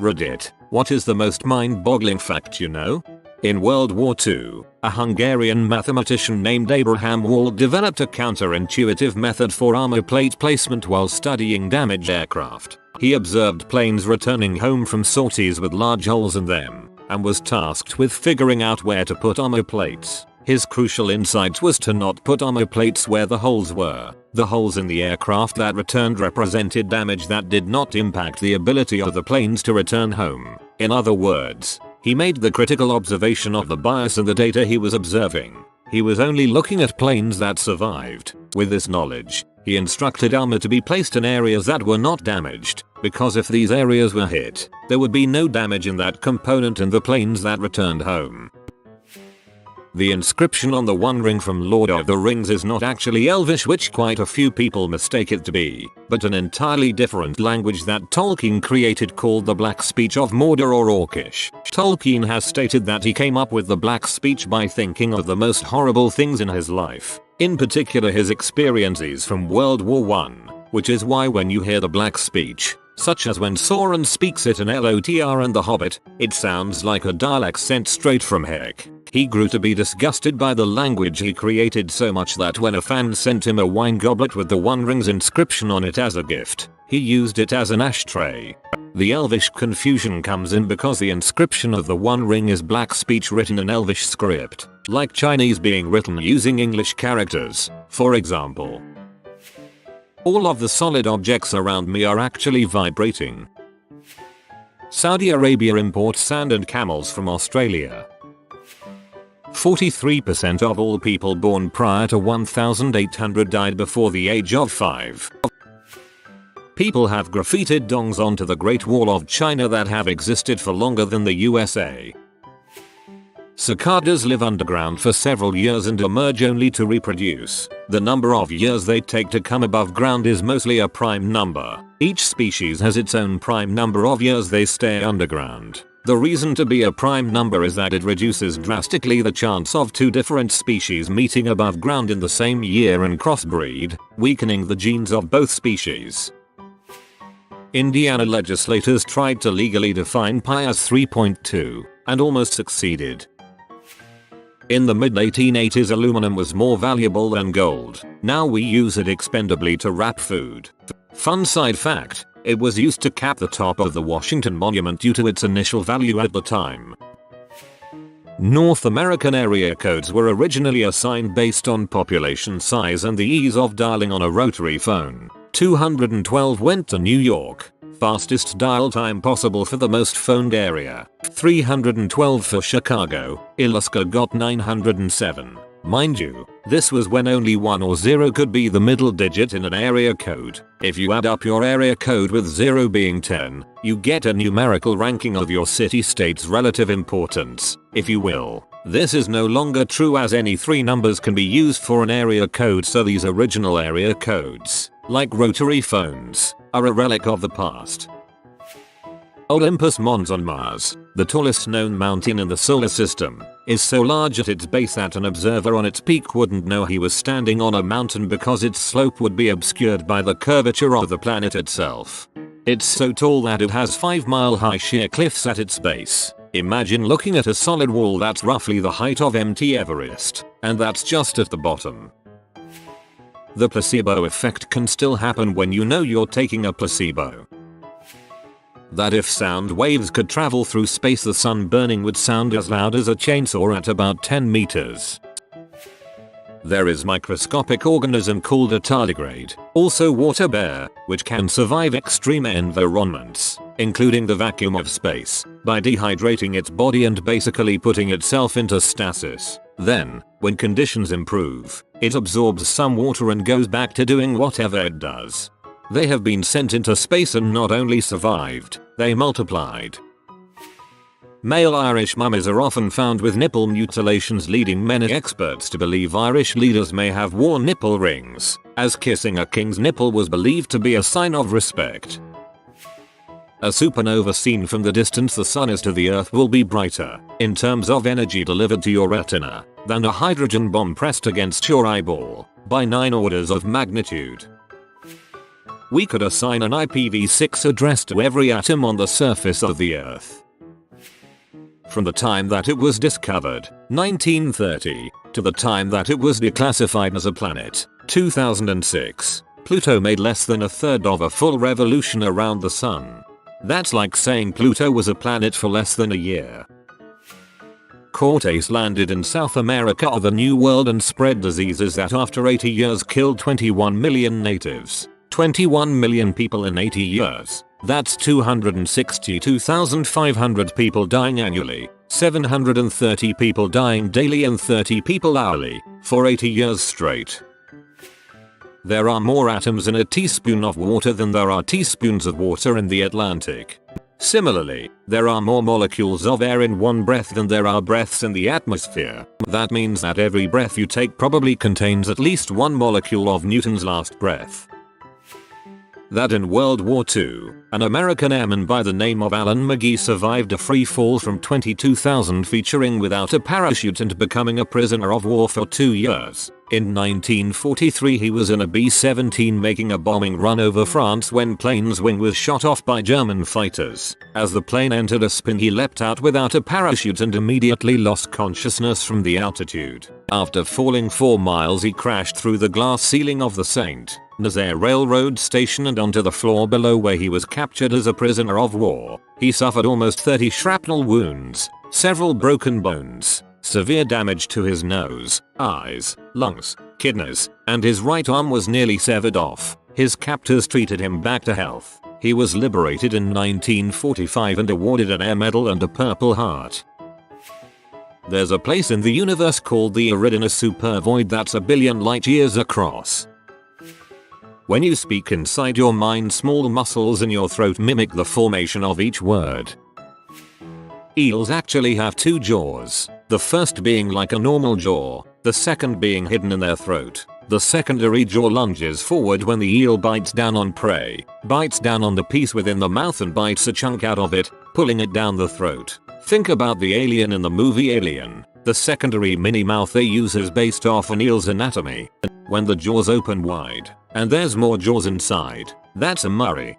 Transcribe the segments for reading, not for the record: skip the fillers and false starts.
Reddit, what is the most mind-boggling fact you know? In World War II, a Hungarian mathematician named Abraham Wald developed a counterintuitive method for armor plate placement while studying damaged aircraft. He observed planes returning home from sorties with large holes in them, and was tasked with figuring out where to put armor plates. His crucial insight was to not put armor plates where the holes were. The holes in the aircraft that returned represented damage that did not impact the ability of the planes to return home. In other words, he made the critical observation of the bias in the data he was observing. He was only looking at planes that survived. With this knowledge, he instructed armor to be placed in areas that were not damaged, because if these areas were hit, there would be no damage in that component in the planes that returned home. The inscription on the One Ring from Lord of the Rings is not actually Elvish, which quite a few people mistake it to be, but an entirely different language that Tolkien created called the Black Speech of Mordor or Orcish. Tolkien has stated that he came up with the Black Speech by thinking of the most horrible things in his life, in particular his experiences from World War I, which is why when you hear the Black Speech, such as when Sauron speaks it in LOTR and The Hobbit, it sounds like a dialect sent straight from heck. He grew to be disgusted by the language he created so much that when a fan sent him a wine goblet with the One Ring's inscription on it as a gift, he used it as an ashtray. The Elvish confusion comes in because the inscription of the One Ring is Black Speech written in Elvish script, like Chinese being written using English characters, for example. All of the solid objects around me are actually vibrating. Saudi Arabia imports sand and camels from Australia. 43% of all people born prior to 1800 died before the age of 5. People have graffitied dongs onto the Great Wall of China that have existed for longer than the USA. Cicadas live underground for several years and emerge only to reproduce. The number of years they take to come above ground is mostly a prime number. Each species has its own prime number of years they stay underground. The reason to be a prime number is that it reduces drastically the chance of two different species meeting above ground in the same year and crossbreed, weakening the genes of both species. Indiana legislators tried to legally define pi as 3.2 and almost succeeded. In the mid-1880s, aluminum was more valuable than gold. Now we use it expendably to wrap food. Fun side fact, it was used to cap the top of the Washington Monument due to its initial value at the time. North American area codes were originally assigned based on population size and the ease of dialing on a rotary phone. 212 went to New York, fastest dial time possible for the most phoned area. 312 for Chicago, Alaska got 907. Mind you, this was when only 1 or 0 could be the middle digit in an area code. If you add up your area code with 0 being 10, you get a numerical ranking of your city-state's relative importance, if you will. This is no longer true as any 3 numbers can be used for an area code, so these original area codes, like rotary phones, are a relic of the past. Olympus Mons on Mars, the tallest known mountain in the solar system, is so large at its base that an observer on its peak wouldn't know he was standing on a mountain because its slope would be obscured by the curvature of the planet itself. It's so tall that it has 5-mile-high sheer cliffs at its base. Imagine looking at a solid wall that's roughly the height of Mt. Everest, and that's just at the bottom. The placebo effect can still happen when you know you're taking a placebo. That if sound waves could travel through space, the sun burning would sound as loud as a chainsaw at about 10 meters. There is microscopic organism called a tardigrade, also water bear, which can survive extreme environments, including the vacuum of space, by dehydrating its body and basically putting itself into stasis. Then, when conditions improve, it absorbs some water and goes back to doing whatever it does. They have been sent into space and not only survived, they multiplied. Male Irish mummies are often found with nipple mutilations, leading many experts to believe Irish leaders may have worn nipple rings, as kissing a king's nipple was believed to be a sign of respect. A supernova seen from the distance the sun is to the earth will be brighter, in terms of energy delivered to your retina, than a hydrogen bomb pressed against your eyeball, by 9 orders of magnitude. we could assign an IPv6 address to every atom on the surface of the Earth. From the time that it was discovered, 1930, to the time that it was declassified as a planet, 2006, Pluto made less than a third of a full revolution around the sun. That's like saying Pluto was a planet for less than a year. Cortes landed in South America of the New World and spread diseases that after 80 years killed 21 million natives. 21 million people in 80 years. That's 262,500 people dying annually, 730 people dying daily and 30 people hourly, for 80 years straight. There are more atoms in a teaspoon of water than there are teaspoons of water in the Atlantic. Similarly, there are more molecules of air in one breath than there are breaths in the atmosphere. That means that every breath you take probably contains at least one molecule of Newton's last breath. That in World War II, an American airman by the name of Alan McGee survived a free fall from 22,000 feet without a parachute and becoming a prisoner of war for 2 years. In 1943 he was in a B-17 making a bombing run over France when plane's wing was shot off by German fighters. As the plane entered a spin he leapt out without a parachute and immediately lost consciousness from the altitude. After falling 4 miles he crashed through the glass ceiling of the St. Nazaire railroad station and onto the floor below where he was captured as a prisoner of war. He suffered almost 30 shrapnel wounds, several broken bones, severe damage to his nose, eyes, lungs, kidneys, and his right arm was nearly severed off. His captors treated him back to health. He was liberated in 1945 and awarded an Air Medal and a Purple Heart. There's a place in the universe called the Eridanus supervoid that's a billion light years across. When you speak inside your mind, small muscles in your throat mimic the formation of each word. Eels actually have 2 jaws, the first being like a normal jaw, the second being hidden in their throat. The secondary jaw lunges forward when the eel bites down on prey, bites down on the piece within the mouth and bites a chunk out of it, pulling it down the throat. Think about the alien in the movie Alien. The secondary mini mouth they use is based off an eel's anatomy. When the jaws open wide, and there's more jaws inside, that's a Murray.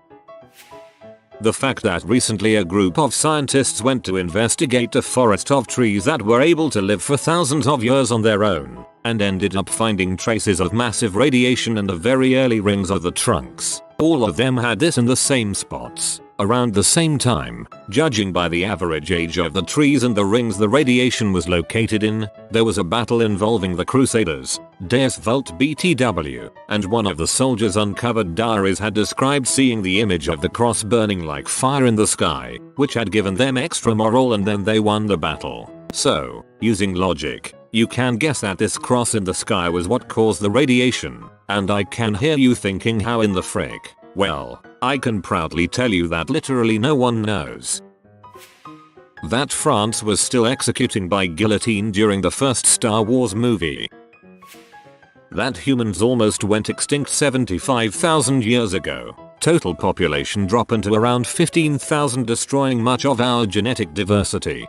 The fact that recently a group of scientists went to investigate a forest of trees that were able to live for thousands of years on their own, and ended up finding traces of massive radiation in the very early rings of the trunks. All of them had this in the same spots, around the same time. Judging by the average age of the trees and the rings the radiation was located in, there was a battle involving the Crusaders, Deus Vult BTW, and one of the soldiers' uncovered diaries had described seeing the image of the cross burning like fire in the sky, which had given them extra morale and then they won the battle. So, using logic, you can guess that this cross in the sky was what caused the radiation, and I can hear you thinking how in the frick. Well, I can proudly tell you that literally no one knows. That France was still executing by guillotine during the first Star Wars movie. That humans almost went extinct 75,000 years ago. Total population drop into around 15,000, destroying much of our genetic diversity.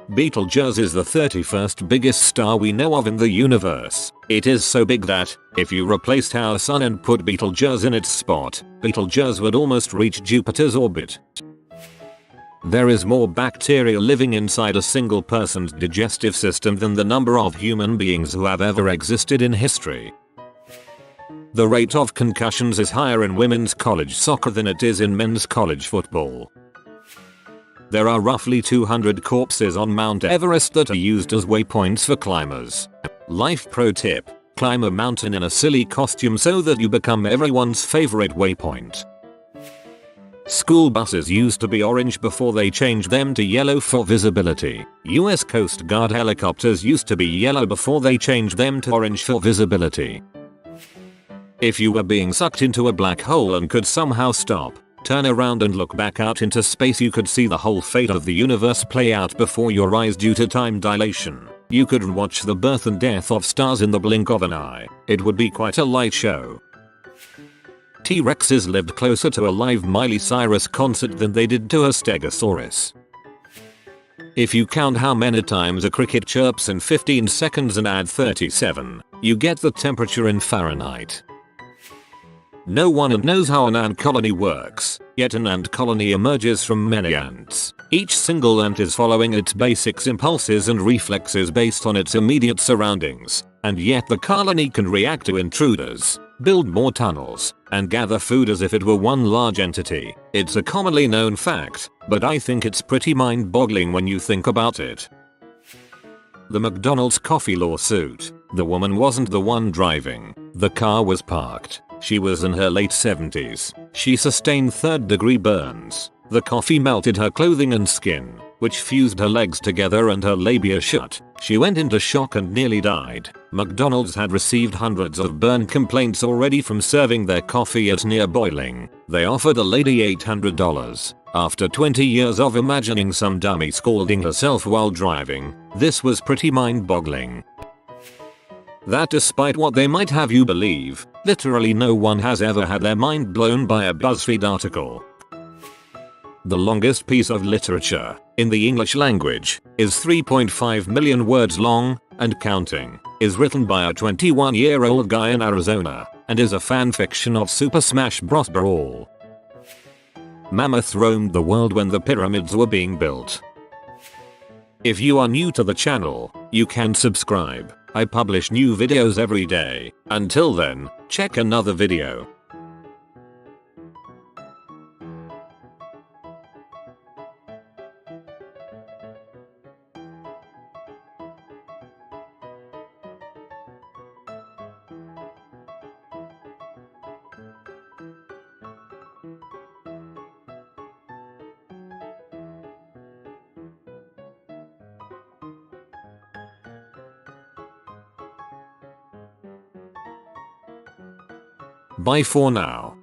Betelgeuse is the 31st biggest star we know of in the universe. It is so big that, if you replaced our sun and put Betelgeuse in its spot, Betelgeuse would almost reach Jupiter's orbit. There is more bacteria living inside a single person's digestive system than the number of human beings who have ever existed in history. The rate of concussions is higher in women's college soccer than it is in men's college football. There are roughly 200 corpses on Mount Everest that are used as waypoints for climbers. Life pro tip: climb a mountain in a silly costume so that you become everyone's favorite waypoint. School buses used to be orange before they changed them to yellow for visibility. US Coast Guard helicopters used to be yellow before they changed them to orange for visibility. If you were being sucked into a black hole and could somehow stop, turn around and look back out into space, you could see the whole fate of the universe play out before your eyes due to time dilation. You could watch the birth and death of stars in the blink of an eye. It would be quite a light show. T-Rexes lived closer to a live Miley Cyrus concert than they did to a Stegosaurus. If you count how many times a cricket chirps in 15 seconds and add 37, you get the temperature in Fahrenheit. No one knows how an ant colony works, yet an ant colony emerges from many ants. Each single ant is following its basic impulses and reflexes based on its immediate surroundings, and yet the colony can react to intruders, build more tunnels, and gather food as if it were one large entity. It's a commonly known fact, but I think it's pretty mind-boggling when you think about it. The McDonald's coffee lawsuit. The woman wasn't the one driving. The car was parked. She was in her late 70s. She sustained third-degree burns. The coffee melted her clothing and skin, which fused her legs together and her labia shut. She went into shock and nearly died. McDonald's had received hundreds of burn complaints already from serving their coffee at near boiling. They offered the lady $800. After 20 years of imagining some dummy scalding herself while driving, this was pretty mind-boggling. That despite what they might have you believe, literally no one has ever had their mind blown by a BuzzFeed article. The longest piece of literature, in the English language, is 3.5 million words long, and counting, is written by a 21-year-old guy in Arizona, and is a fanfiction of Super Smash Bros. Brawl. Mammoth roamed the world when the pyramids were being built. If you are new to the channel, you can subscribe. I publish new videos every day. Until then, check another video. Bye for now.